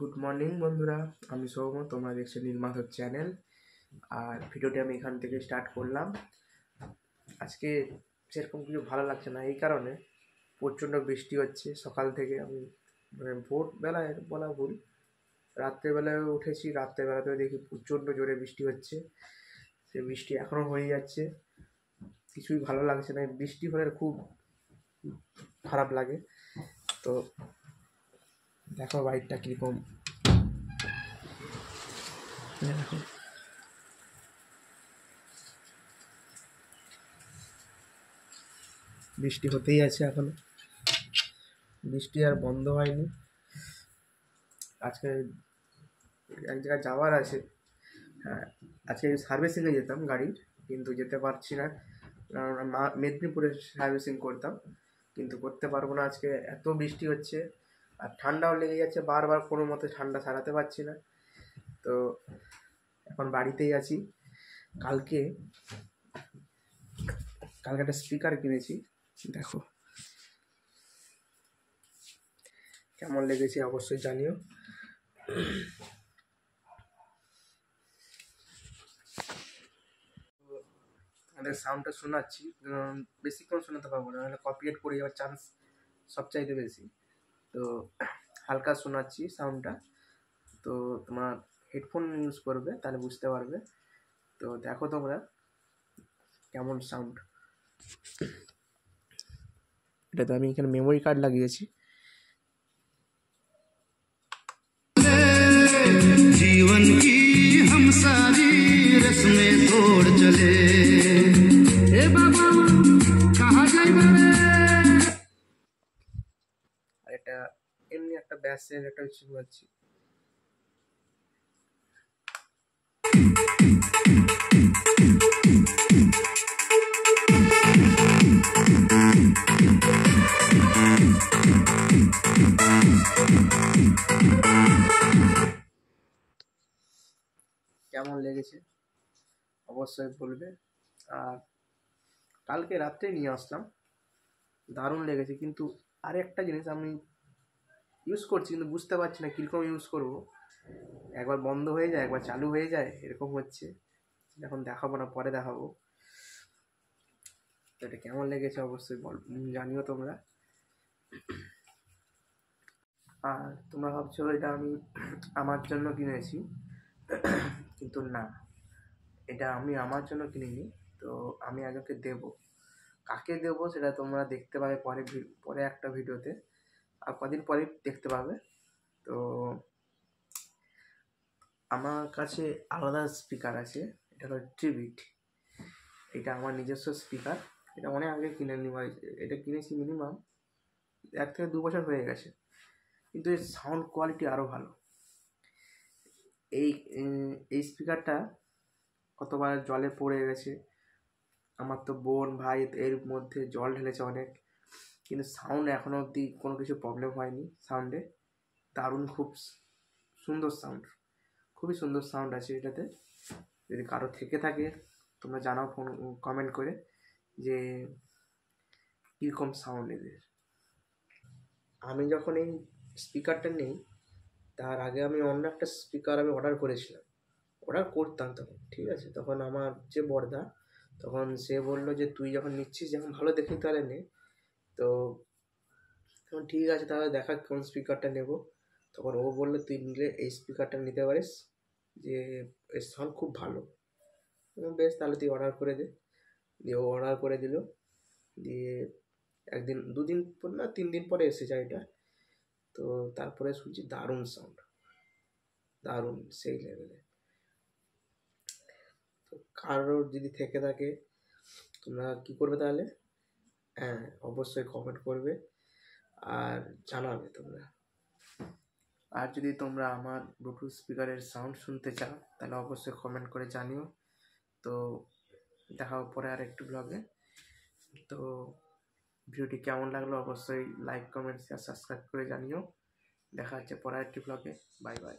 Good morning বন্ধুরা, আমি সৌম, তোমরা দেখছো নীলমাধব চ্যানেল। আর ভিডিওটি আমি এখান থেকে স্টার্ট করলাম। আজকে সেরকম কিছু ভালো লাগছে না, এই কারণে প্রচণ্ড বৃষ্টি হচ্ছে সকাল থেকে। আমি ভোরবেলায় বলা ভুল, রাত্রেবেলায় উঠেছি, রাত্রেবেলাতেও দেখি প্রচণ্ড জোরে বৃষ্টি হচ্ছে। সে বৃষ্টি এখনও হয়ে যাচ্ছে, কিছুই ভালো লাগছে না। বৃষ্টি হলে খুব খারাপ লাগে। তো দেখো বাইকটা কীরকম, দেখো বৃষ্টি হতেই আছে এখনো, বৃষ্টি আর বন্ধ হয়নি। আজকে এক জায়গায় যাওয়ার আছে। হ্যাঁ, আজকে সার্ভিসিংয়ে যেতাম গাড়ির, কিন্তু যেতে পারছি না, কারণ মেদিনীপুরে সার্ভিসিং করতাম, কিন্তু করতে পারবো না আজকে, এত বৃষ্টি হচ্ছে। আর ঠান্ডাও লেগে যাচ্ছে, বারবার কোনো মতে ঠান্ডা সারাতে পারছি না। তো এখন বাড়িতেই আছি। কালকে একটা স্পিকার কিনেছি, দেখো কেমন লেগেছে অবশ্যই জানিও। আমাদের সাউন্ডটা শোনাচ্ছি, বেশিক্ষণ শোনাতে পারবো না, নাহলে কপিরাইট করে যাওয়ার চান্স সবচাইতে বেশি। তো হালকা শোনাচ্ছি সাউন্ডটা, তো তোমার হেডফোন ইউজ করবে তাহলে বুঝতে পারবে। তো দেখো তোমরা কেমন সাউন্ড। এটাতে আমি এখানে মেমোরি কার্ড লাগিয়েছি। जीवन की हम सारी रस्में तोड़ चले ए बाबा कहाँ जाइबे আর এটা এমনি একটা ব্যাসের একটা কিছু আছে। কেমন লেগেছে অবশ্যই বলবে। আর কালকে রাত্রে নিয়ে আসলাম, দারুণ লেগেছে। কিন্তু আরেকটা জিনিস আমি ইউজ করছি, কিন্তু বুঝতে পারছি না কীরকম ইউজ করবো। একবার বন্ধ হয়ে যায়, একবার চালু হয়ে যায়, এরকম হচ্ছে। এখন দেখাবো না, পরে দেখাবো। তো এটা কেমন লেগেছে অবশ্যই জানিও তোমরা। আর তোমরা ভাবছো এটা আমি আমার জন্য কিনেছি, কিন্তু না, এটা আমি আমার জন্য কিনিনি। তো আমি একজনকে দেবো, কাকে দেবো সেটা তোমরা দেখতে পাবে পরে একটা ভিডিওতে, আর কদিন পরে দেখতে পাবে। তো আমার কাছে আলাদা স্পিকার আছে, এটা হলো ট্রিবিট। এটা আমার নিজস্ব স্পিকার, এটা অনেক আগে কিনে নিই, এটা কিনেছি মিনিমাম 1 থেকে 2 বছর হয়ে গেছে, কিন্তু এর সাউন্ড কোয়ালিটি আরও ভালো। এই স্পিকারটা কতবার জলে পড়ে গেছে, আমার তো বোন ভাই এর মধ্যে জল ঢেলেছে অনেক, কিন্তু সাউন্ড এখনও অবধি কোনো কিছু প্রবলেম হয়নি সাউন্ডে। দারুণ, খুব সুন্দর সাউন্ড, খুবই সুন্দর সাউন্ড আছে এটাতে। যদি কারো থেকে থাকে তোমরা জানাও কমেন্ট করে যে কীরকম সাউন্ড এদের। আমি যখন এই স্পিকারটা নেই, তার আগে আমি অন্য একটা স্পিকার আমি অর্ডার করতাম তখন, ঠিক আছে। তখন আমার যে বড়দা, তখন সে বললো যে তুই যখন নিচ্ছিস, যখন ভালো দেখি তাহলে নে। তো তখন ঠিক আছে, তাহলে দেখা কোন স্পিকারটা নেব। তখন ও বললো তুই নিলে এই স্পিকারটা নিতে পারিস, যে এর সাউন্ড খুব ভালো। বেশ, তাহলে তুই অর্ডার করে দে। দিয়ে ও অর্ডার করে দিল, দিয়ে 2 দিন পর না 3 দিন পরে এসে যায় এটা। তো তারপরে শুনছি দারুণ সাউন্ড, দারুণ, সেই লেভেলে। তো কারোর যদি থেকে থাকে তোমরা কী করবে তাহলে? হ্যাঁ, অবশ্যই কমেন্ট করবে আর জানাবে তোমরা। আর যদি তোমরা আমার ব্লুটুথ স্পিকারের সাউন্ড শুনতে চাও তাহলে অবশ্যই কমেন্ট করে জানিও। তো দেখা পরে আর একটু ব্লগে। তো ভিডিওটি কেমন লাগলো অবশ্যই লাইক, কমেন্ট, শেয়ার, সাবস্ক্রাইব করে জানিও। দেখা হচ্ছে পরের একটি ব্লগে। Bye bye.